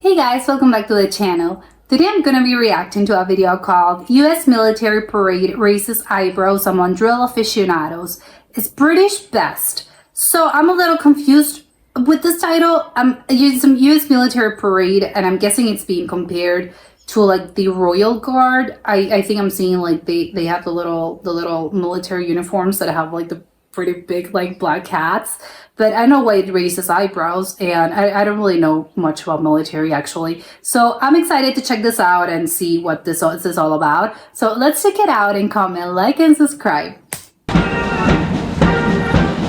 Hey guys, welcome back to the channel. Today I'm gonna be reacting to a video called US Military Parade Raises Eyebrows Among Drill Aficionados. It's British best. So I'm a little confused with this title. It's some US Military Parade and I'm guessing it's being compared to like the Royal Guard. I think I'm seeing like they have the little military uniforms that have like the pretty big like black hats, but I know why it raises eyebrows, and I don't really know much about military actually, so I'm excited to check this out and see what this is all about. So let's check it out and comment, like, and subscribe.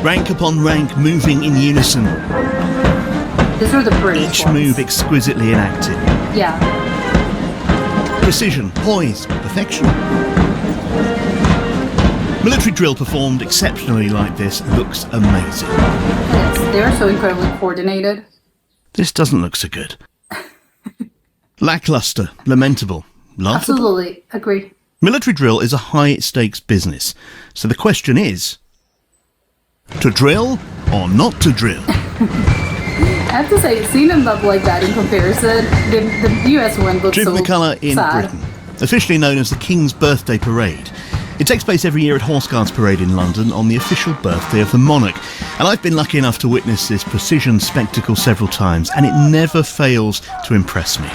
Rank upon rank moving in unison. These are the British Each ones. move exquisitely enacted. Yeah. Precision, poise, perfection. Military drill performed exceptionally like this looks amazing. Yes, they're so incredibly coordinated. This doesn't look so good. Lackluster, lamentable, laughable. Absolutely, agree. Military drill is a high-stakes business, so the question is, to drill or not to drill? I have to say, seeing them up like that in comparison, the US one looks True so for the colour in sad. Britain, officially known as the King's Birthday Parade. It takes place every year at Horse Guards Parade in London on the official birthday of the monarch. And I've been lucky enough to witness this precision spectacle several times, and it never fails to impress me.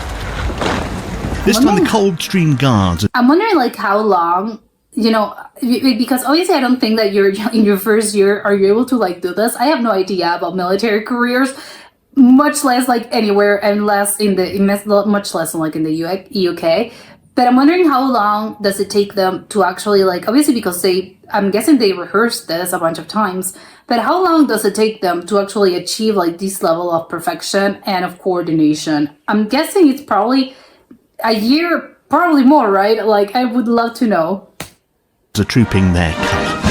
This time the Coldstream Guards. I'm wondering like how long, you know, because obviously I don't think that you're in your first year are you able to like do this. I have no idea about military careers, much less like anywhere, and less in the much less like in the UK. But I'm wondering how long does it take them to actually like, obviously because I'm guessing they rehearsed this a bunch of times, but how long does it take them to actually achieve like this level of perfection and of coordination? I'm guessing it's probably a year, probably more, right? Like I would love to know. Are trooping their colour.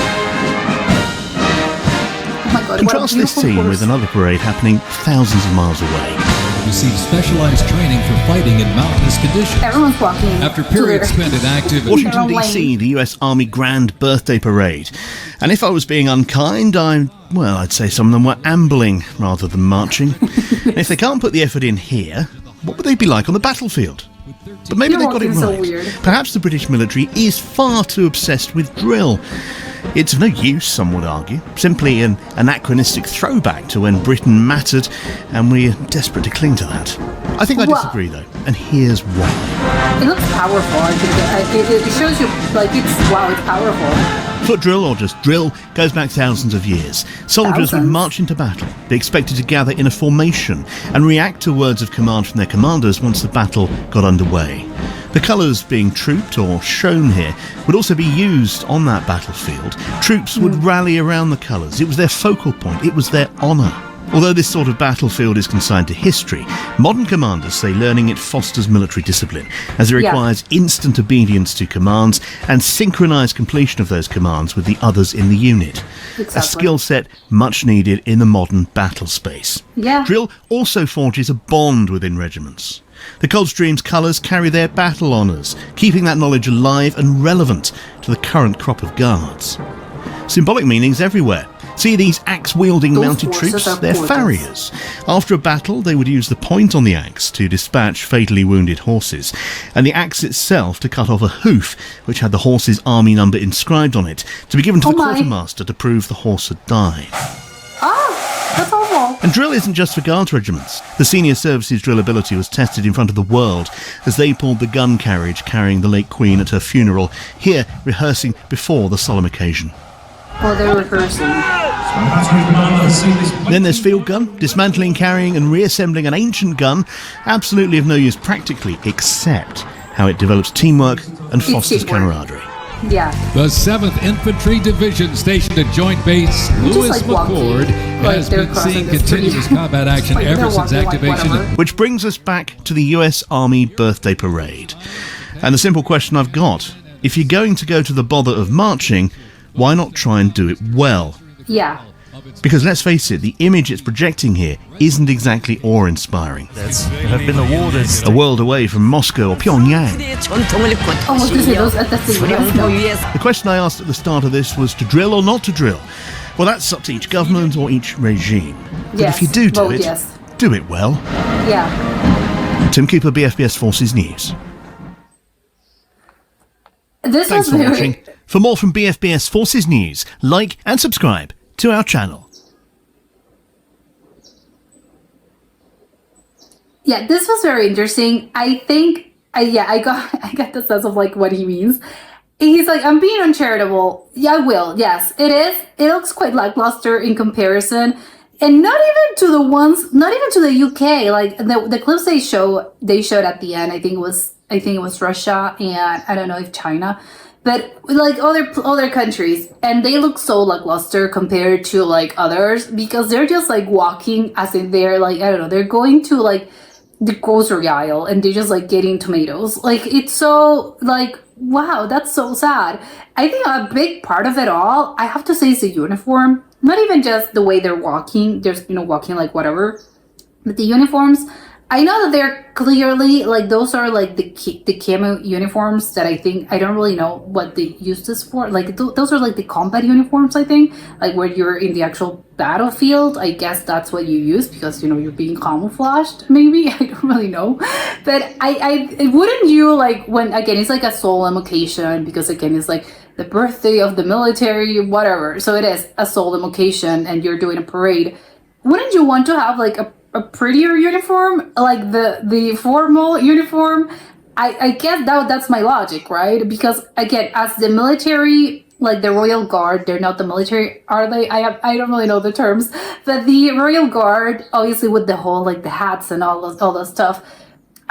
Oh my God, Contrast this scene with another parade happening thousands of miles away. Received specialized training for fighting in mountainous conditions. Everyone's walking. After periods spent in active... Washington DC, the US Army Grand Birthday Parade. And if I was being unkind, I'd say some of them were ambling rather than marching. And if they can't put the effort in here, what would they be like on the battlefield? But maybe they got it right. So weird. Perhaps the British military is far too obsessed with drill. It's of no use, some would argue, simply an anachronistic throwback to when Britain mattered, and we're desperate to cling to that. I think I disagree, though, and here's why. It looks powerful. I think it shows you, like, it's powerful. Foot drill, or just drill, goes back thousands of years. Soldiers would march into battle, be expected to gather in a formation, and react to words of command from their commanders once the battle got underway. The colours being trooped or shown here would also be used on that battlefield. Troops would rally around the colours. It was their focal point. It was their honour. Although this sort of battlefield is consigned to history, modern commanders say learning it fosters military discipline, as it requires instant obedience to commands and synchronised completion of those commands with the others in the unit. Exactly. A skill set much needed in the modern battle space. Yeah. Drill also forges a bond within regiments. The Coldstream's colours carry their battle honours, keeping that knowledge alive and relevant to the current crop of guards. Symbolic meanings everywhere. See these axe-wielding mounted troops? They're farriers. After a battle, they would use the point on the axe to dispatch fatally wounded horses, and the axe itself to cut off a hoof, which had the horse's army number inscribed on it, to be given to the quartermaster to prove the horse had died. Ah, that's awful. And drill isn't just for guards regiments. The senior services drill ability was tested in front of the world as they pulled the gun carriage carrying the late Queen at her funeral, here rehearsing before the solemn occasion. Well, they're rehearsing. Then there's field gun, dismantling, carrying and reassembling an ancient gun, absolutely of no use practically, except how it develops teamwork and fosters camaraderie. Yeah. The 7th Infantry Division stationed at Joint Base Lewis McChord has been seeing continuous combat action ever since activation. Which brings us back to the US Army Birthday Parade. And the simple question I've got, if you're going to go to the bother of marching, why not try and do it well? Yeah. Because let's face it, the image it's projecting here isn't exactly awe-inspiring. Have been awarded a world away from Moscow or Pyongyang. The question I asked at the start of this was to drill or not to drill. Well, that's up to each government or each regime. But if you do it, do it well. Yeah. Tim Cooper, BFBS Forces News. Thanks for watching. For more from BFBS Forces News, like and subscribe to our channel. Yeah, this was very interesting. I think, I got the sense of like what he means. He's like, I'm being uncharitable. Yeah, I will. Yes, it is. It looks quite lackluster in comparison. And not even to the ones, not even to the UK. Like the clips they showed at the end. I think it was Russia and I don't know if China, but like other countries, and they look so lackluster compared to like others because they're just like walking as if they're like, I don't know, they're going to like the grocery aisle and they're just like getting tomatoes. Like it's so like, wow, that's so sad. I think a big part of it all, I have to say, is the uniform. Not even just the way they're walking, just, walking like whatever, but the uniforms. I know that they're clearly like, those are like the camo uniforms that I don't really know what they use this for. Like those are like the combat uniforms, I think, like where you're in the actual battlefield. I guess that's what you use because, you're being camouflaged, maybe. I don't really know. But wouldn't you like when, again, it's like a solemn occasion because again, it's like the birthday of the military, whatever. So it is a solemn occasion and you're doing a parade. Wouldn't you want to have like a prettier uniform, like the formal uniform? I guess that's my logic, right? Because again, as the military, like the Royal Guard, they're not the military, are they? I don't really know the terms, but the Royal Guard, obviously with the whole like the hats and all that stuff,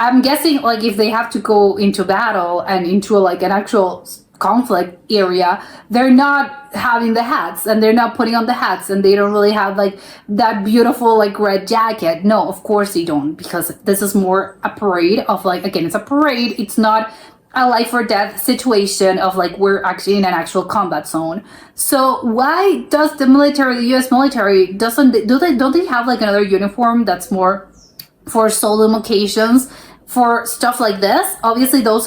I'm guessing like if they have to go into battle and into like an actual conflict area, they're not having the hats and they're not putting on the hats and they don't really have like that beautiful like red jacket. No, of course they don't, because this is more a parade of like, again, it's a parade. It's not a life or death situation of like we're actually in an actual combat zone. So why does the military, the US military, don't they have like another uniform that's more for solemn occasions? For stuff like this, obviously that's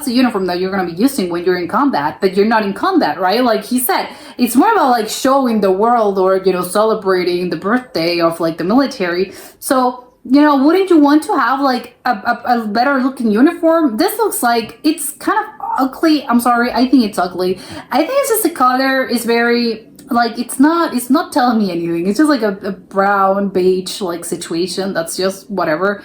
the uniform that you're going to be using when you're in combat, but you're not in combat, right? Like he said, it's more about like showing the world or, celebrating the birthday of like the military. So, wouldn't you want to have like a better looking uniform? This looks like it's kind of ugly. I'm sorry. I think it's ugly. I think it's just the color is very like, it's not telling me anything. It's just like a brown beige like situation. That's just whatever.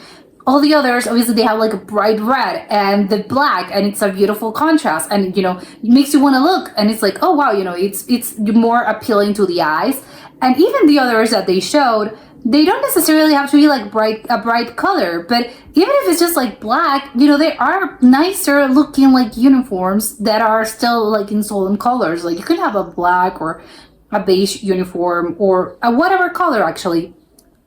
All the others, obviously, they have like a bright red and the black, and it's a beautiful contrast, and it makes you want to look, and it's like, oh wow, it's more appealing to the eyes. And even the others that they showed, they don't necessarily have to be like a bright color, but even if it's just like black, they are nicer looking like uniforms that are still like in solemn colors. Like you could have a black or a beige uniform or a whatever color actually.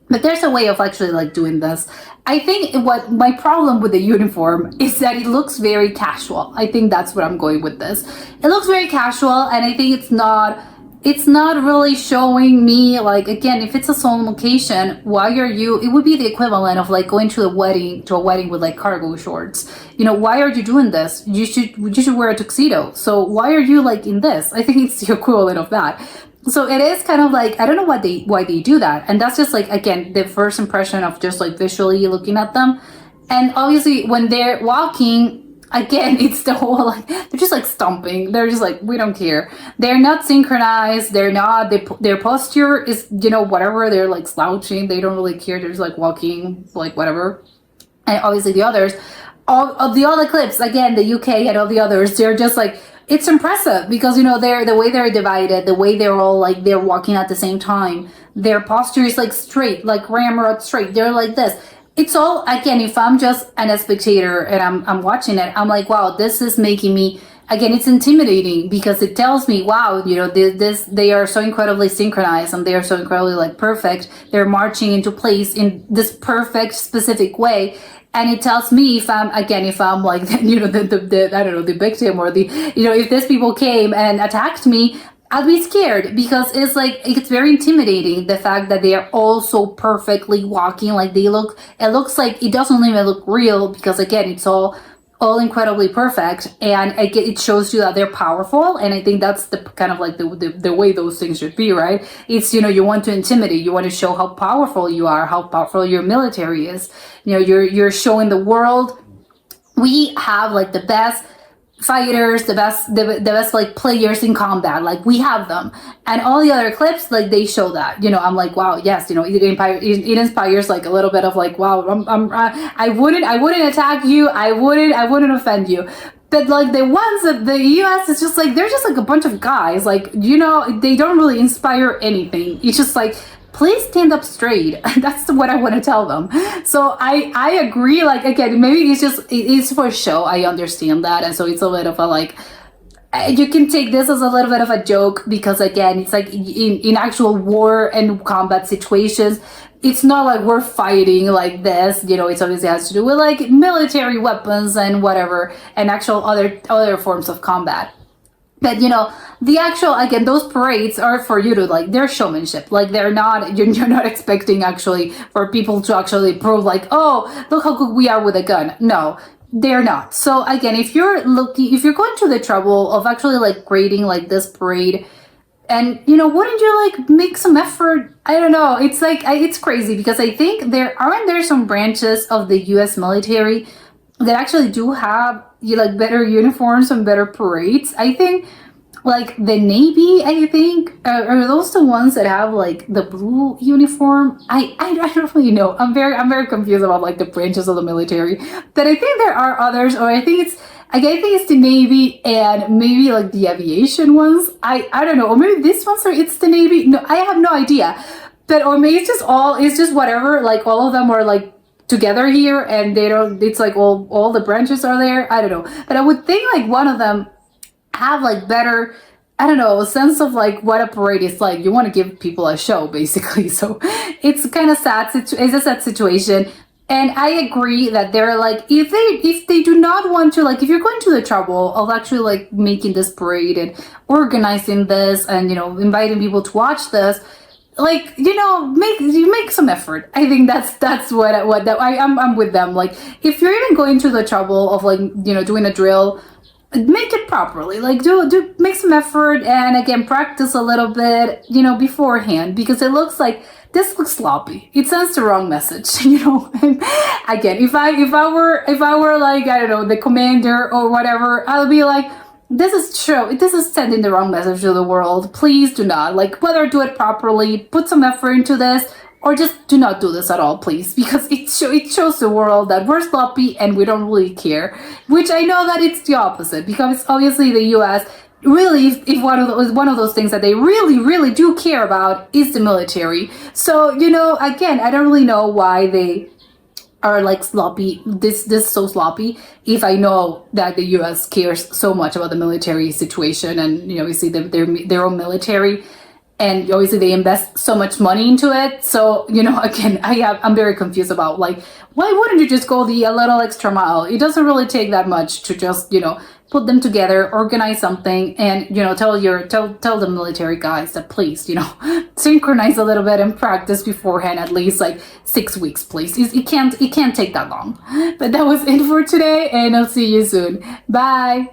But there's a way of actually like doing this. I think what my problem with the uniform is that it looks very casual. I think that's what I'm going with this. It looks very casual, and I think it's not really showing me like, again, if it's a solemn occasion, it would be the equivalent of like going to a wedding with like cargo shorts. Why are you doing this? You should wear a tuxedo. So why are you like in this? I think it's the equivalent of that. So it is kind of like, I don't know why they do that. And that's just like, again, the first impression of just like visually looking at them. And obviously when they're walking, again, it's the whole like, they're just like stomping. They're just like, we don't care. They're not synchronized. Their posture is, whatever. They're like slouching. They don't really care. They're just like walking, like whatever. And obviously the others, all of the other clips, again, the UK and all the others, they're just like, it's impressive because, they're the way they're divided, the way they're all like, they're walking at the same time. Their posture is like straight, like ramrod straight. They're like this. It's all, again, if I'm just a spectator and I'm watching it, I'm like, wow, this is making me, again, it's intimidating because it tells me, wow, they are so incredibly synchronized and they are so incredibly like perfect. They're marching into place in this perfect specific way. And it tells me if I'm like, the I don't know, the victim or if these people came and attacked me, I'd be scared because it's very intimidating. The fact that they are all so perfectly walking, like it looks like it doesn't even look real because again, it's all all incredibly perfect, and it shows you that they're powerful. And I think that's the kind of like the way those things should be, right? It's, you want to intimidate, you want to show how powerful you are, how powerful your military is. You're showing the world we have like the best fighters, the best like players in combat. Like, we have them. And all the other clips, like, they show that. I'm like, wow, yes, it inspires like a little bit of like, wow, I wouldn't attack you, I wouldn't offend you. But like the ones that the US is just like, they're just like a bunch of guys, like, they don't really inspire anything. It's just like, please stand up straight. That's what I want to tell them. So I agree. Like, again, maybe it's for show. I understand that. And so it's a little bit of a like, you can take this as a little bit of a joke, because again, it's like in actual war and combat situations, it's not like we're fighting like this. It obviously has to do with like military weapons and whatever, and actual other forms of combat. But the actual, again, those parades are for you to like, they're showmanship. Like, you're not expecting actually for people to actually prove like, oh, look how good we are with a gun. No, they're not. So again, if you're going to the trouble of actually like grading like this parade, and wouldn't you like make some effort? I don't know. It's like, it's crazy, because I think there some branches of the US military that actually do have like better uniforms and better parades. I think like the Navy, I think, are those the ones that have like the blue uniform? I don't really know. I'm very confused about like the branches of the military. But I think there are others, or I think it's the Navy and maybe like the aviation ones. I don't know. Or maybe this one's it's the Navy. No, I have no idea. But or maybe it's just whatever, like all of them are like together here, and it's like all the branches are there. I don't know. But I would think like one of them have like better, I don't know, a sense of like what a parade is like. You want to give people a show, basically. So it's kind of sad. It's a sad situation. And I agree that they're like, if they do not want to, like, if you're going to the trouble of actually like making this parade and organizing this and inviting people to watch this, like, make some effort. I think that's what I'm with them. Like, if you're even going to the trouble of like doing a drill, make it properly. Like, do make some effort, and again, practice a little bit beforehand, because it looks like this looks sloppy. It sends the wrong message. And again, if I were like, I don't know, the commander or whatever, I'll be like, this is sending the wrong message to the world. Please do not, like, whether do it properly, put some effort into this, or just do not do this at all, please, because it shows the world that we're sloppy and we don't really care. Which I know that it's the opposite, because obviously the US really, if one of those things that they really, really do care about is the military. So again, I don't really know why they are like sloppy, this so sloppy, if I know that the US cares so much about the military situation, and obviously their own military, and obviously they invest so much money into it. So again, I'm very confused about like, why wouldn't you just go a little extra mile? It doesn't really take that much to just put them together, organize something, and tell the military guys that please synchronize a little bit and practice beforehand, at least like 6 weeks, please. It can't take that long. But that was it for today, and I'll see you soon. Bye.